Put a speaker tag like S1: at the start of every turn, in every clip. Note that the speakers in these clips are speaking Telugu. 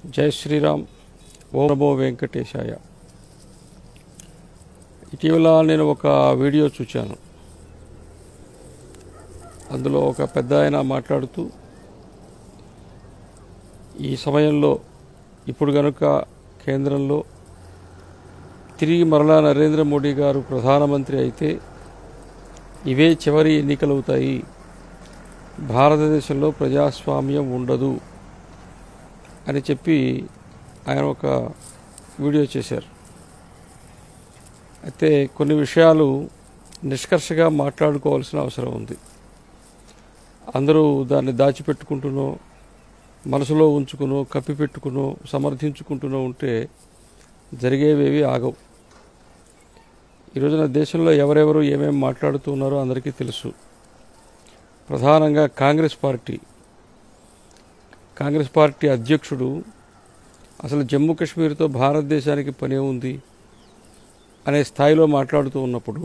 S1: జై శ్రీరామ్. ఓం నమో వెంకటేశాయ. ఇటీవల నేను ఒక వీడియో చూశాను. అందులో ఒక పెద్ద ఆయన మాట్లాడుతూ ఈ సమయంలో ఇప్పుడు గనుక కేంద్రంలో తిరిగి మరలా నరేంద్ర మోడీ గారు ప్రధానమంత్రి అయితే ఇవే చివరి ఎన్నికలవుతాయి, భారతదేశంలో ప్రజాస్వామ్యం ఉండదు అని చెప్పి ఆయన ఒక వీడియో చేశారు. అయితే కొన్ని విషయాలు నిష్కర్షగా మాట్లాడుకోవాల్సిన అవసరం ఉంది. అందరూ దాన్ని దాచిపెట్టుకుంటూనో మనసులో ఉంచుకునో కప్పిపెట్టుకునో సమర్థించుకుంటూనో ఉంటే జరిగేవేవి ఆగవు. ఈరోజున దేశంలో ఎవరెవరు ఏమేమి మాట్లాడుతున్నారో అందరికీ తెలుసు. ప్రధానంగా కాంగ్రెస్ పార్టీ అధ్యక్షుడు అసలు జమ్మూ కాశ్మీర్తో భారతదేశానికి పనే ఉంది అనే స్థాయిలో మాట్లాడుతూ ఉన్నప్పుడు,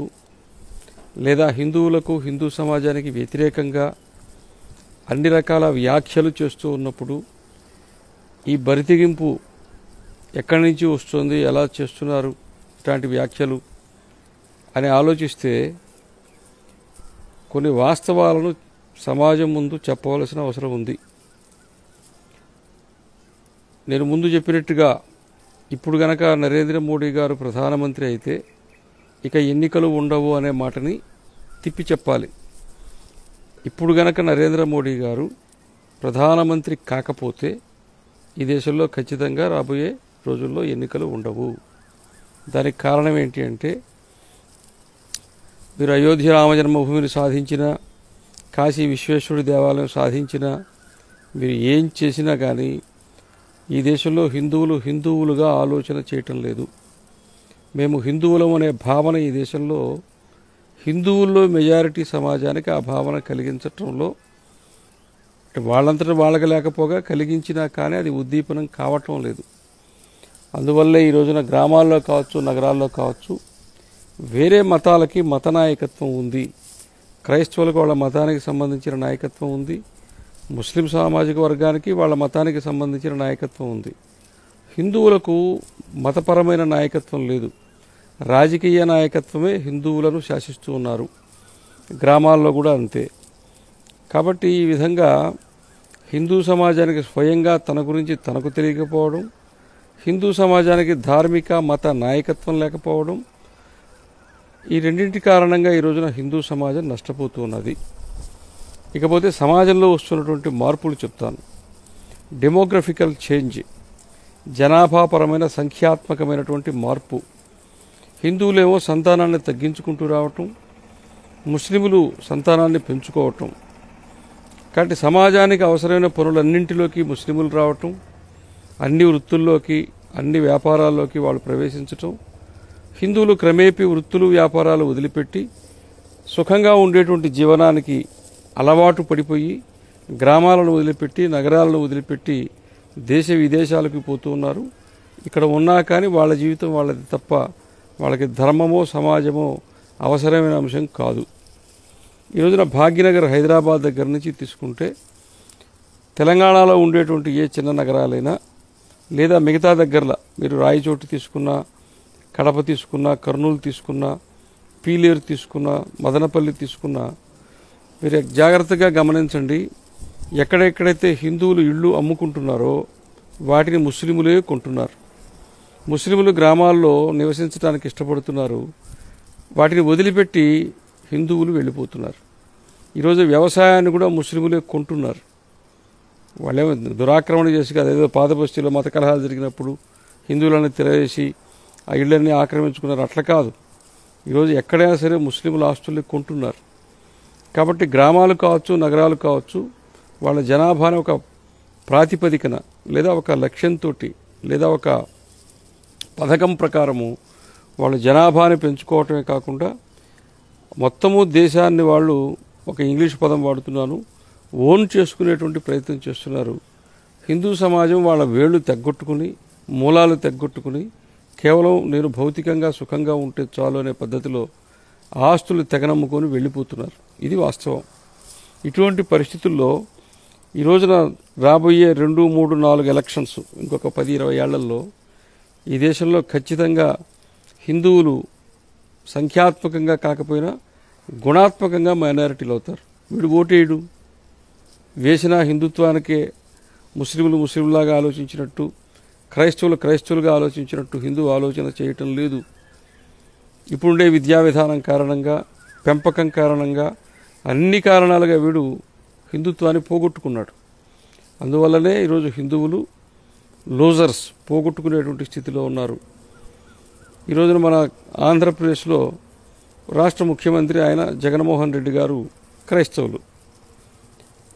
S1: లేదా హిందువులకు హిందూ సమాజానికి వ్యతిరేకంగా అన్ని రకాల వ్యాఖ్యలు చేస్తూ ఉన్నప్పుడు ఈ బరితెగింపు ఎక్కడి నుంచి వస్తుంది, ఎలా చేస్తున్నారు ఇట్లాంటి వ్యాఖ్యలు అని ఆలోచిస్తే కొన్ని వాస్తవాలను సమాజం ముందు చెప్పవలసిన అవసరం ఉంది. నేను ముందు చెప్పినట్టుగా ఇప్పుడు గనక నరేంద్ర మోడీ గారు ప్రధానమంత్రి అయితే ఇక ఎన్నికలు ఉండవు అనే మాటని తిప్పి చెప్పాలి. ఇప్పుడు గనక నరేంద్ర మోడీ గారు ప్రధానమంత్రి కాకపోతే ఈ దేశంలో ఖచ్చితంగా రాబోయే రోజుల్లో ఎన్నికలు ఉండవు. దానికి కారణం ఏంటి అంటే, మీరు అయోధ్య రామజన్మభూమిని సాధించిన, కాశీ విశ్వేశ్వరుడి దేవాలయం సాధించిన, మీరు ఏం చేసినా కానీ ఈ దేశంలో హిందువులుగా ఆలోచన చేయటం లేదు. మేము హిందువులం అనే భావన ఈ దేశంలో హిందువుల్లో మెజారిటీ సమాజానికి ఆ భావన కలిగించటంలో వాళ్ళంతటా వాళ్ళకి లేకపోగా కలిగించినా కానీ అది ఉద్దీపనం కావటం లేదు. అందువల్లే ఈ రోజున గ్రామాల్లో కావచ్చు, నగరాల్లో కావచ్చు, వేరే మతాలకి మత నాయకత్వం ఉంది. క్రైస్తవులకు వాళ్ళ మతానికి సంబంధించిన నాయకత్వం ఉంది. ముస్లిం సామాజిక వర్గానికి వాళ్ళ మతానికి సంబంధించిన నాయకత్వం ఉంది. హిందువులకు మతపరమైన నాయకత్వం లేదు. రాజకీయ నాయకత్వమే హిందువులను శాసిస్తూ ఉన్నారు. గ్రామాల్లో కూడా అంతే. కాబట్టి ఈ విధంగా హిందూ సమాజానికి స్వయంగా తన గురించి తనకు తెలియకపోవడం, హిందూ సమాజానికి ధార్మిక మత నాయకత్వం లేకపోవడం, ఈ రెండింటి కారణంగా ఈ రోజున హిందూ సమాజం నష్టపోతూ ఉన్నది. ఇకపోతే సమాజంలో వస్తున్నటువంటి మార్పులు చెప్తాను. డెమోగ్రఫికల్ చేంజ్, జనాభాపరమైన సంఖ్యాత్మకమైనటువంటి మార్పు. హిందువులేమో సంతానాన్ని తగ్గించుకుంటూ రావటం, ముస్లిములు సంతానాన్ని పెంచుకోవటం. కాబట్టి సమాజానికి అవసరమైన పనులన్నింటిలోకి ముస్లిములు రావటం, అన్ని వృత్తుల్లోకి అన్ని వ్యాపారాల్లోకి వాళ్ళు ప్రవేశించటం. హిందువులు క్రమేపీ వృత్తులు వ్యాపారాలు వదిలిపెట్టి సుఖంగా ఉండేటువంటి జీవనానికి అలవాటు పడిపోయి గ్రామాలను వదిలిపెట్టి నగరాలను వదిలిపెట్టి దేశ విదేశాలకు పోతూ ఉన్నారు. ఇక్కడ ఉన్నా కానీ వాళ్ళ జీవితం వాళ్ళది తప్ప వాళ్ళకి ధర్మమో సమాజమో అవసరమైన అంశం కాదు. ఈ రోజున భాగ్యనగర్ హైదరాబాద్ దగ్గర నుంచి తీసుకుంటే తెలంగాణలో ఉండేటువంటి ఏ చిన్న నగరాలైనా లేదా మిగతా దగ్గరలో మీరు రాయచోటు తీసుకున్నా, కడప తీసుకున్నా, కర్నూలు తీసుకున్నా, పీలేరు తీసుకున్నా, మదనపల్లి తీసుకున్నా, మీరు జాగ్రత్తగా గమనించండి. ఎక్కడెక్కడైతే హిందువులు ఇళ్ళు అమ్ముకుంటున్నారో వాటిని ముస్లిములే కొంటున్నారు. ముస్లిములు గ్రామాల్లో నివసించడానికి ఇష్టపడుతున్నారు. వాటిని వదిలిపెట్టి హిందువులు వెళ్ళిపోతున్నారు. ఈరోజు వ్యవసాయాన్ని కూడా ముస్లిములే కొంటున్నారు. వాళ్ళేమో దురాక్రమణ చేసి అదేదో పాత బస్తీలో మత కలహాలు జరిగినప్పుడు హిందువులను తిరగేసి ఆ ఇళ్ళన్నీ ఆక్రమించుకున్నారు. అట్లా కాదు. ఈరోజు ఎక్కడైనా సరే ముస్లిముల ఆస్తుల్ని కొంటున్నారు. కాబట్టి గ్రామాలు కావచ్చు, నగరాలు కావచ్చు, వాళ్ళ జనాభాని ఒక ప్రాతిపదికన లేదా ఒక లక్ష్యంతో లేదా ఒక పథకం ప్రకారము వాళ్ళ జనాభాని పెంచుకోవటమే కాకుండా మొత్తము దేశాన్ని వాళ్ళు, ఒక ఇంగ్లీష్ పదం వాడుతున్నాను, ఓన్ చేసుకునేటువంటి ప్రయత్నం చేస్తున్నారు. హిందూ సమాజం వాళ్ళ వేళ్లు తెగ్గొట్టుకుని, మూలాలు తెగ్గొట్టుకుని, కేవలం నేను భౌతికంగా సుఖంగా ఉంటే చాలు అనే పద్ధతిలో ఆస్తులు తెగనమ్ముకొని వెళ్ళిపోతున్నారు. ఇది వాస్తవం. ఇటువంటి పరిస్థితుల్లో ఈ రోజున రాబోయే 2, 3, 4 ఎలక్షన్స్ ఇంకొక 10-20 ఏళ్లలో ఈ దేశంలో ఖచ్చితంగా హిందువులు సంఖ్యాత్మకంగా కాకపోయినా గుణాత్మకంగా మైనారిటీలు అవుతారు. వీడు ఓటేయడు, వేసిన హిందుత్వానికే ముస్లింలు ముస్లింలాగా ఆలోచించినట్టు, క్రైస్తవులు క్రైస్తవులుగా ఆలోచించినట్టు హిందూ ఆలోచన చేయటం లేదు. ఇప్పుడుండే విద్యా విధానం కారణంగా, పెంపకం కారణంగా, అన్ని కారణాలుగా వీడు హిందుత్వాన్ని పోగొట్టుకున్నాడు. అందువల్లనే ఈరోజు హిందువులు లూజర్స్, పోగొట్టుకునేటువంటి స్థితిలో ఉన్నారు. ఈరోజున మన ఆంధ్రప్రదేశ్లో రాష్ట్ర ముఖ్యమంత్రి ఆయన జగన్మోహన్ రెడ్డి గారు క్రైస్తవులు.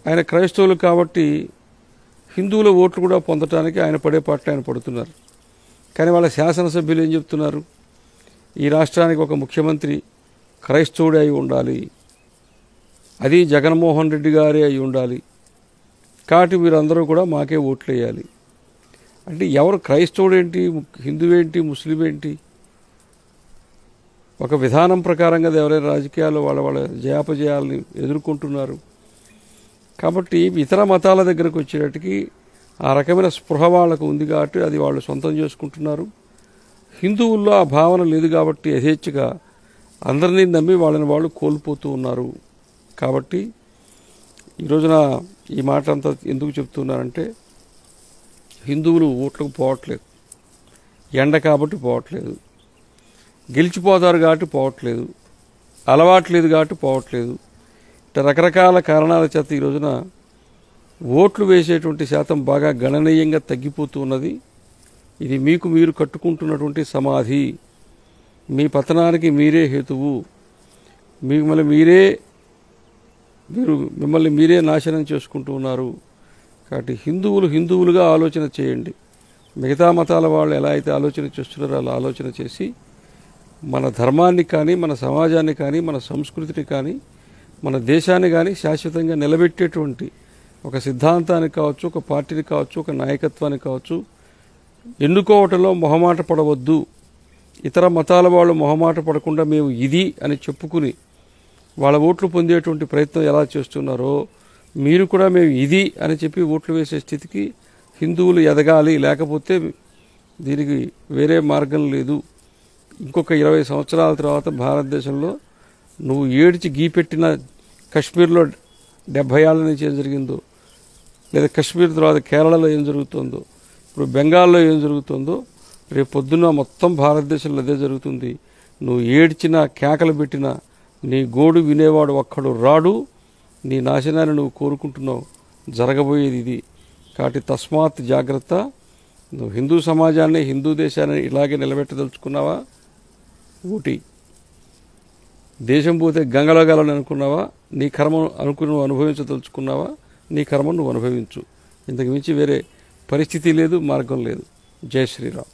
S1: ఆయన క్రైస్తవులు కాబట్టి హిందువుల ఓట్లు కూడా పొందటానికి ఆయన పడే పాటలు ఆయన పడుతున్నారు. కానీ వాళ్ళ శాసనసభ్యులు ఏం చెప్తున్నారు? ఈ రాష్ట్రానికి ఒక ముఖ్యమంత్రి క్రైస్తవుడే అయి ఉండాలి, అది జగన్మోహన్ రెడ్డి గారే అయి ఉండాలి, కాబట్టి వీరందరూ కూడా మాకే ఓట్లు వేయాలి. అంటే ఎవరు క్రైస్తవుడేంటి, హిందువేంటి, ముస్లిం ఏంటి? ఒక విధానం ప్రకారంగా ఎవరైనా రాజకీయాల్లో వాళ్ళ జయాపజయాలని ఎదుర్కొంటున్నారు. కాబట్టి ఇతర మతాల దగ్గరకు వచ్చేటట్టుకి ఆ రకమైన స్పృహ వాళ్ళకు ఉంది కాబట్టి అది వాళ్ళు సొంతం చేసుకుంటున్నారు. హిందువుల్లో ఆ భావన లేదు కాబట్టి యథేచ్ఛగా అందరినీ నమ్మి వాళ్ళని వాళ్ళు కోల్పోతూ ఉన్నారు. కాబట్టి ఈ రోజున ఈ మాట అంతా ఎందుకు చెప్తున్నారంటే, హిందువులు ఓట్లకు పోవట్లేదు, ఎండ కాబట్టి పోవట్లేదు, గెలిచిపోతారు కాబట్టి పోవట్లేదు, అలవాట్లేదు కాబట్టి పోవట్లేదు. ఇట్లా రకరకాల కారణాల చేత ఈ రోజున ఓట్లు వేసేటువంటి శాతం బాగా గణనీయంగా తగ్గిపోతూ ఉన్నది. ఇది మీకు మీరు కట్టుకుంటున్నటువంటి సమాధి, మీ పతనానికి మీరే హేతువు, మిమ్మల్ని మీరే నాశనం చేసుకుంటూ ఉన్నారు. కాబట్టి హిందువులుగా ఆలోచన చేయండి. మిగతా మతాల వాళ్ళు ఎలా అయితే ఆలోచన చేస్తున్నారో అలా ఆలోచన చేసి మన ధర్మాన్ని కానీ, మన సమాజాన్ని కానీ, మన సంస్కృతిని కానీ, మన దేశాన్ని కానీ శాశ్వతంగా నిలబెట్టేటువంటి ఒక సిద్ధాంతానికి కావచ్చు, ఒక పార్టీని కావచ్చు, ఒక నాయకత్వాన్ని కావచ్చు ఎన్నుకోవటంలో మొహమాట పడవద్దు. ఇతర మతాల వాళ్ళు మొహమాట పడకుండా మేము ఇది అని చెప్పుకుని వాళ్ళ ఓట్లు పొందేటువంటి ప్రయత్నం ఎలా చేస్తున్నారో మీరు కూడా మేము ఇది అని చెప్పి ఓట్లు వేసే స్థితికి హిందువులు ఎదగాలి. లేకపోతే దీనికి వేరే మార్గం లేదు. ఇంకొక 20 సంవత్సరాల తర్వాత భారతదేశంలో నువ్వు ఏడ్చి గీపెట్టిన కశ్మీర్లో 70 ఏళ్ల నుంచి ఏం జరిగిందో, లేదా కశ్మీర్ తర్వాత కేరళలో ఏం జరుగుతుందో, ఇప్పుడు బెంగాల్లో ఏం జరుగుతుందో, రేపు పొద్దున్న మొత్తం భారతదేశంలో అదే జరుగుతుంది. నువ్వు ఏడ్చినా కేకలు పెట్టినా నీ గోడు వినేవాడు ఒక్కడు రాడు. నీ నాశనాన్ని నువ్వు కోరుకుంటున్నావు, జరగబోయేది ఇది. కాబట్టి తస్మాత్ జాగ్రత్త. నువ్వు హిందూ సమాజాన్ని, హిందూ దేశాన్ని ఇలాగే నిలబెట్టదలుచుకున్నావా? ఊటి దేశం పోతే గంగలో గలని అనుకున్నావా? నీ కర్మ నువ్వు అనుభవించదలుచుకున్నావా? నీ కర్మ నువ్వు అనుభవించు. ఇంతకు మించి వేరే పరిస్థితి లేదు, మార్గం లేదు. జై శ్రీరామ్.